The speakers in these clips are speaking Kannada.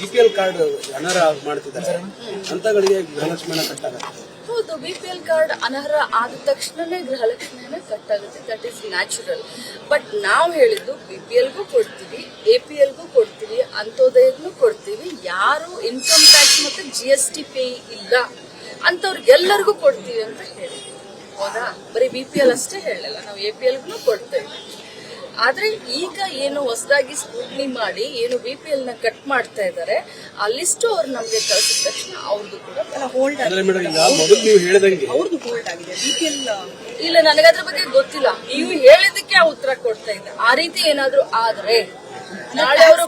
ಬಿಪಿಎಲ್ ಕಾರ್ಡ್ ಅನರ್ಹ ಮಾಡ್ತಿದ್ದಾರೆ ಅಂತಗಳಿಗೆ ಗೃಹಲಕ್ಷ್ಮಿ ಹಣ ಕಟ್ಟಾಗುತ್ತೆ. ಹೌದು, ಬಿಪಿಎಲ್ ಕಾರ್ಡ್ ಅನರ್ಹ ಆದ ತಕ್ಷಣನೇ ಗೃಹಲಕ್ಷ್ಮಿ ಹಣ ಕಟ್ಟಾಗುತ್ತೆ. That is natural. ಬಟ್ ನಾವು ಹೇಳಿದ್ದು ಬಿಪಿಎಲ್ಗೂ ಕೊಡ್ತೀವಿ, ಎಪಿಎಲ್ಗೂ ಕೊಡ್ತೀವಿ, ಅಂತ್ಯೋದಯಕ್ಕೂ ಕೊಡ್ತೀವಿ. ಯಾರು ಇನ್ಕಮ್ ಟ್ಯಾಕ್ಸ್ ಮತ್ತೆ GST ಪೇ ಇಲ್ಲ ಅಂತವ್ರಿಗೆಲ್ಲರಿಗೂ ಕೊಡ್ತೀವಿ ಅಂತ ಹೇಳಿದ್ವಿ. ಹೌದಾ, ಬರೀ ಬಿಪಿಎಲ್ ಅಷ್ಟೇ ಹೇಳಲ್ಲ, ನಾವು ಎಪಿಎಲ್ಗೂ ಕೊಡ್ತೇವೆ. ಆದ್ರೆ ಈಗ ಏನು ಹೊಸದಾಗಿ ಸ್ಕ್ರೂಟ್ನಿ ಮಾಡಿ ಏನು ಬಿಪಿಎಲ್ ನ ಕಟ್ ಮಾಡ್ತಾ ಇದ್ದಾರೆ, ಆ ಲಿಸ್ಟ್ ಅವ್ರು ನಮ್ಗೆ ಕಳಿಸಿದ ತಕ್ಷಣ ಅವ್ರದ್ದು ಕೂಡ ಹೋಲ್ಡ್ ಇಲ್ಲ. ನನಗದ್ರ ಬಗ್ಗೆ ಗೊತ್ತಿಲ್ಲ, ನೀವು ಹೇಳಿದಕ್ಕೆ ಆ ಉತ್ತರ ಕೊಡ್ತಾ ಇದ್ದೆ. ಆ ರೀತಿ ಏನಾದ್ರು ಆದ್ರೆ ನಾಳೆ ಅವರು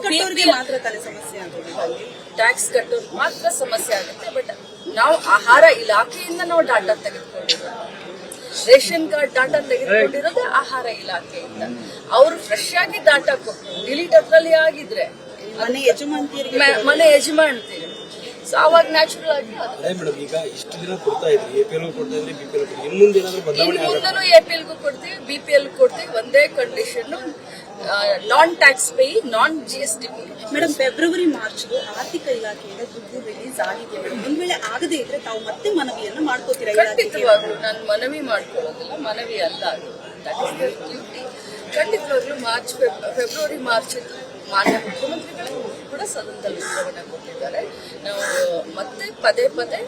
ಟ್ಯಾಕ್ಸ್ ಕಟ್ಟೋರು ಮಾತ್ರ ಸಮಸ್ಯೆ ಆಗುತ್ತೆ. ಬಟ್ ನಾವು ಆಹಾರ ಇಲಾಖೆಯಿಂದ ನಾವು ಡಾಟಾ ತೆಗೆದುಕೊಂಡಿರೋದು, ರೇಷನ್ ಕಾರ್ಡ್ ಡಾಟಾ ತೆಗೆದುಕೊಂಡಿರೋದೇ ಆಹಾರ ಇಲಾಖೆಯಿಂದ. ಅವರು ಫ್ರೆಶ್ ಆಗಿ ಡಾಟಾ ಕೊಟ್ಟು ಡಿಲೀಟ್ ಅದ್ರಲ್ಲಿ ಆಗಿದ್ರೆ ಮನೆ ಯಜಮಾನ್ತೀರಿ, ಸೊ ಅವಾಗ ನ್ಯಾಚುರಲ್ ಆಗಿ ಮೇಡಮ್ ಈಗ ಇಷ್ಟು ದಿನ ಕೊಡ್ತಾ ಇದ್ರಿ, ಎಪಿಎಲ್ ಕೊಡ್ತಾ ಇದ್ರಿ, ಬಿಪಿಎಲ್ ಕೊಡ್ತೀವಿ, ಇನ್ನು ಮುಂದೆ ಏನಾದ್ರು ಬದಲಾವಣೆ ಎಪಿಎಲ್ಗೂ ಕೊಡ್ತೀವಿ, ಬಿಪಿಎಲ್ ಕೊಡ್ತೀವಿ. ಒಂದೇ ಕಂಡೀಷನ್, ನಾನ್ ಟ್ಯಾಕ್ಸ್ ಪೇ, ನಾನ್ GST pay. Madam, February March ಆರ್ಥಿಕ ಇಲಾಖೆಯಿಂದ ದುಡ್ಡು ರಿಲೀಸ್ ಆಗಿದೆ. ಒಂದ್ ವೇಳೆ ಆಗದೇ ಇದ್ರೆ ತಾವು ಮತ್ತೆ ಮನವಿಯನ್ನ ಮಾಡ್ಕೋತೀರಾ? ಖಂಡಿತವಾಗ್ಲೂ ನಾನು ಮನವಿ ಮಾಡ್ಕೊಳ್ಳೋದಿಲ್ಲ, ಮನವಿ ಅಲ್ಲ ಅದು, ಡ್ಯೂಟಿ. ಖಂಡಿತವಾಗ್ಲೂ ಫೆಬ್ರವರಿ ಮಾರ್ಚ್ ಮಾನ್ಯ ಮುಖ್ಯಮಂತ್ರಿಗಳು ಕೂಡ ಸದನದಲ್ಲಿ ಉತ್ತರವನ್ನು ಕೊಟ್ಟಿದ್ದಾರೆ. ನಾವು ಮತ್ತೆ ಪದೇ ಪದೇ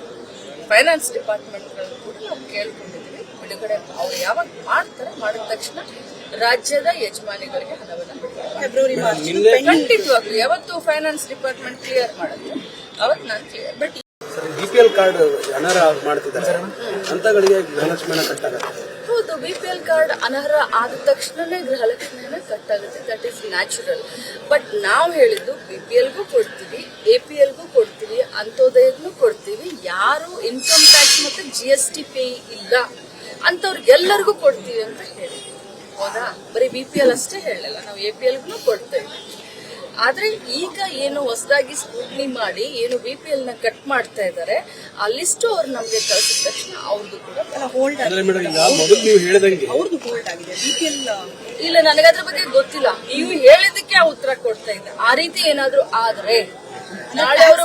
ಫೈನಾನ್ಸ್ ಡಿಪಾರ್ಟ್ಮೆಂಟ್ಗಳು ಕೂಡ ನಾವು ಕೇಳ್ಕೊಂಡಿದ್ದೀವಿ. ಬಿಡುಗಡೆ ಅವ್ರು ಯಾವಾಗ ಮಾಡ್ತಾರೆ, ಮಾಡಿದ ತಕ್ಷಣ ರಾಜ್ಯದ ಯಜಮಾನಿಗಳಿಗೆ ಹಣವನ್ನು ಬಿಡುಗಡೆ ಫೆಬ್ರವರಿ ಮಾರ್ಚ್ ಖಂಡಿತವಾಗ್ಲೂ ಯಾವತ್ತು ಫೈನಾನ್ಸ್ ಡಿಪಾರ್ಟ್ಮೆಂಟ್ ಕ್ಲಿಯರ್ ಮಾಡುತ್ತೆ ಅವತ್ತು ನಾನು ಕ್ಲಿಯರ್. ಬಟ್ ಬಿಪಿಎಲ್ ಕಾರ್ಡ್ ಅನರ್ಹ ಮಾಡ್ತಿದ್ದಾರೆ ಅಂತಗಳಿಗೆ ಗೃಹಲಕ್ಷ್ಮಿ ಹಣ ಕಟ್ಟಾಗುತ್ತೆ. ಹೌದು, ಬಿಪಿಎಲ್ ಕಾರ್ಡ್ ಅನರ್ಹ ಆದ ತಕ್ಷಣನೇ ಗೃಹಲಕ್ಷ್ಮಿ ಹಣ ಕಟ್ಟಾಗುತ್ತೆ. That is natural. ಬಟ್ ನಾವು ಹೇಳಿದ್ದು ಬಿಪಿಎಲ್ಗೂ ಕೊಡ್ತೀವಿ, ಎಪಿಎಲ್ಗೂ ಕೊಡ್ತೀವಿ, ಅಂತ್ಯೋದಯಕ್ಕೂ ಕೊಡ್ತೀವಿ. ಯಾರು ಇನ್ಕಮ್ ಟ್ಯಾಕ್ಸ್ ಮತ್ತೆ GST ಪೇ ಇಲ್ಲ ಅಂತವ್ರಿಗೆಲ್ಲರಿಗೂ ಕೊಡ್ತೀವಿ ಅಂತ ಹೇಳಿದ್ವಿ. ಹೌದಾ, ಬರೀ ಬಿಪಿಎಲ್ ಅಷ್ಟೇ ಹೇಳಲ್ಲ, ನಾವು ಎಪಿಎಲ್ಗೂ ಕೊಡ್ತೇವೆ. ಆದ್ರೆ ಈಗ ಏನು ಹೊಸದಾಗಿ ಸ್ಕ್ರೂಟ್ನಿ ಮಾಡಿ ಏನು ಬಿಪಿಎಲ್ ನ ಕಟ್ ಮಾಡ್ತಾ ಇದ್ದಾರೆ, ಆ ಲಿಸ್ಟ್ ಅವ್ರು ನಮ್ಗೆ ಕಳಿಸಿದ ತಕ್ಷಣ ಅವ್ರದ್ದು ಕೂಡ ಹೋಲ್ಡ್ ಆಗಿದೆ. ಬಿಪಿಎಲ್ ಇಲ್ಲ, ನನಗದ್ರ ಬಗ್ಗೆ ಗೊತ್ತಿಲ್ಲ, ನೀವು ಹೇಳಿದಕ್ಕೆ ಆ ಉತ್ತರ ಕೊಡ್ತಾ ಇದ್ದೆ. ಆ ರೀತಿ ಏನಾದ್ರು ಆದ್ರೆ ನಾಳೆ ಅವರು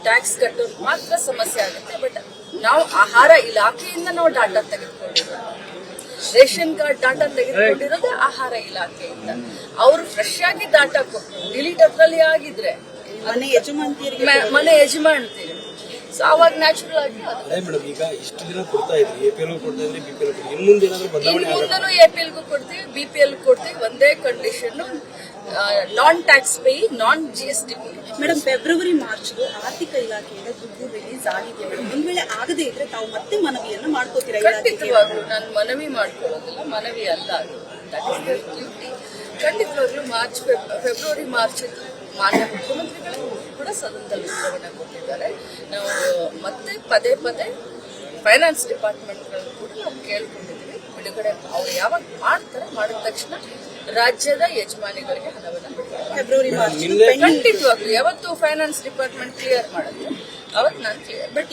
ಟ್ಯಾಕ್ಸ್ ಕಟ್ಟೋರು ಮಾತ್ರ ಸಮಸ್ಯೆ ಆಗುತ್ತೆ. ಬಟ್ ನಾವು ಆಹಾರ ಇಲಾಖೆಯಿಂದ ನಾವು ಡಾಟಾ ತೆಗೆದುಕೊಂಡಿರೋದು, ರೇಷನ್ ಕಾರ್ಡ್ ಡಾಟಾ ತೆಗೆದುಕೊಂಡಿರೋದೇ ಆಹಾರ ಇಲಾಖೆಯಿಂದ. ಅವರು ಫ್ರೆಶ್ ಆಗಿ ಡಾಟಾ ಕೊಟ್ಟು ಡಿಲೀಟ್ ಅದ್ರಲ್ಲಿ ಆಗಿದ್ರೆ ಮನೆ ಯಜಮಾನ್ತೀರಿ, ಸೊ ಅವಾಗ ನ್ಯಾಚುರಲ್ ಆಗಿ ಮೇಡಮ್ ಈಗ ಇಷ್ಟು ದಿನ ಕೊಡ್ತಾ ಇದ್ರಿ, ಎಪಿಎಲ್ ಕೊಡ್ತಾ ಇದ್ರಿ, ಬಿಪಿಎಲ್ ಕೊಡ್ತೀವಿ, ಇನ್ನು ಮುಂದೆ ಏನಾದ್ರು ಬದಲಾವಣೆ ಎಪಿಎಲ್ಗೂ ಕೊಡ್ತೀವಿ, ಬಿಪಿಎಲ್ ಕೊಡ್ತೀವಿ. ಒಂದೇ ಕಂಡೀಷನ್, ನಾನ್ ಟ್ಯಾಕ್ಸ್ ಪೇ, ನಾನ್ GST pay. Madam, February March ಆರ್ಥಿಕ ಇಲಾಖೆಯಿಂದ ದುಡ್ಡು ರಿಲೀಸ್ ಆಗಿದೆ. ಒಂದ್ ವೇಳೆ ಆಗದೇ ಇದ್ರೆ ತಾವು ಮತ್ತೆ ಮನವಿಯನ್ನ ಮಾಡ್ಕೋತೀರಾ? ಖಂಡಿತವಾಗ್ಲೂ ನಾನು ಮನವಿ ಮಾಡ್ಕೊಳ್ಳೋದಿಲ್ಲ, ಮನವಿ ಅಲ್ಲ ಅದು, ಡ್ಯೂಟಿ. ಖಂಡಿತವಾಗ್ಲೂ ಫೆಬ್ರವರಿ ಮಾರ್ಚ್ ಮಾನ್ಯ ಮುಖ್ಯಮಂತ್ರಿಗಳು ಕೂಡ ಸದನದಲ್ಲಿ ಉತ್ತರವನ್ನು ಕೊಟ್ಟಿದ್ದಾರೆ. ನಾವು ಮತ್ತೆ ಪದೇ ಪದೇ ಫೈನಾನ್ಸ್ ಡಿಪಾರ್ಟ್ಮೆಂಟ್ಗಳು ಕೂಡ ನಾವು ಕೇಳ್ಕೊಂಡಿದ್ದೀವಿ. ಬಿಡುಗಡೆ ಅವ್ರು ಯಾವಾಗ ಮಾಡ್ತಾರೆ, ಮಾಡಿದ ತಕ್ಷಣ ರಾಜ್ಯದ ಯಜಮಾನಿಗಳಿಗೆ ಹಣವನ್ನು ಬಿಡುಗಡೆ ಫೆಬ್ರವರಿ ಮಾರ್ಚ್ ಖಂಡಿತವಾಗ್ಲೂ ಯಾವತ್ತು ಫೈನಾನ್ಸ್ ಡಿಪಾರ್ಟ್ಮೆಂಟ್ ಕ್ಲಿಯರ್ ಮಾಡುತ್ತೆ ಅವತ್ತು ನಾನು ಕ್ಲಿಯರ್. ಬಟ್